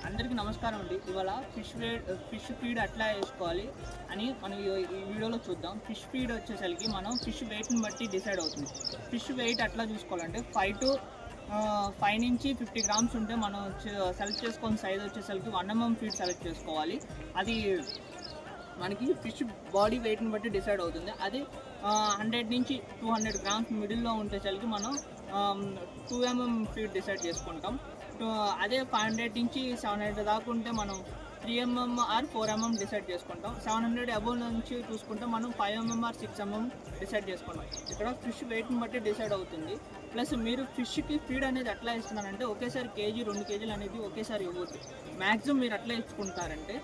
అందరికీ నమస్కారం అండి. ఇవాళ ఫిష్ ఫీడ్ ఎట్లా వేసుకోవాలి అని మనం ఈ వీడియోలో చూద్దాం. ఫిష్ ఫీడ్ వచ్చేసరికి మనం ఫిష్ వెయిట్ని బట్టి డిసైడ్ అవుతుంది. ఫిష్ వెయిట్ ఎట్లా చూసుకోవాలంటే 5 నుంచి 50 గ్రామ్స్ ఉంటే మనం సెలెక్ట్ చేసుకున్న సైజ్ వచ్చేసరికి 1 mm ఫీడ్ సెలెక్ట్ చేసుకోవాలి. అది మనకి ఫిష్ బాడీ వెయిట్ని బట్టి డిసైడ్ అవుతుంది. అది 100 నుంచి 200 గ్రామ్స్ మిడిల్లో ఉండేసరికి మనం 2 mm ఫీడ్ డిసైడ్ చేసుకుంటాం. అదే 500 నుంచి 700 దాకా ఉంటే మనం 3 mm ఆర్ 4 mm డిసైడ్ చేసుకుంటాం. 700 అబోవ్ నుంచి చూసుకుంటే మనం 5 mm ఆర్ 6 mm డిసైడ్ చేసుకుంటాం. ఇక్కడ ఫిష్ వెయిట్ని బట్టి డిసైడ్ అవుతుంది. ప్లస్ మీరు ఫిష్కి ఫీడ్ అనేది ఎట్లా ఇస్తున్నారంటే ఒకేసారి 1-2 kg అనేది ఒకేసారి ఇవ్వద్దు. మ్యాక్సిమం మీరు ఎట్లా ఇచ్చుకుంటారంటే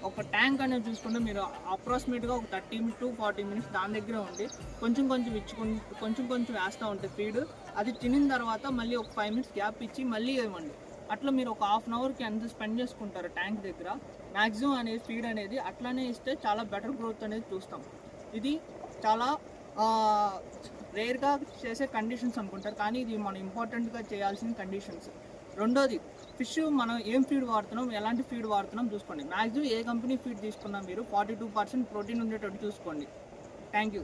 ఒక ట్యాంక్ అనేది చూసుకుంటే మీరు అప్రాక్సిమేట్గా ఒక 30 to 40 minutes దాని దగ్గర ఉండి కొంచెం వేస్తూ ఉంటే ఫీడ్ అది తినిన తర్వాత మళ్ళీ ఒక 5 minutes గ్యాప్ ఇచ్చి మళ్ళీ ఇవ్వండి. అట్లా మీరు ఒక ½ an hourకి ఎంత స్పెండ్ చేసుకుంటారు ట్యాంక్ దగ్గర. మ్యాక్సిమం అనేది ఫీడ్ అనేది అట్లానే ఇస్తే చాలా బెటర్ గ్రోత్ అనేది చూస్తాం. ఇది చాలా రేర్గా చేసే కండిషన్స్ అనుకుంటారు, కానీ ఇది మనం ఇంపార్టెంట్గా చేయాల్సిన కండిషన్స్. రెండోది, ఫిష్ మనం ఏం ఫీడ్ వాడుతున్నాం, ఎలాంటి ఫీడ్ వాడుతున్నాం చూసుకోండి. మ్యాక్సిమం ఏ కంపెనీ ఫీడ్ తీసుకున్నా మీరు 42% ప్రోటీన్ ఉండేటట్టు చూసుకోండి. Thank you.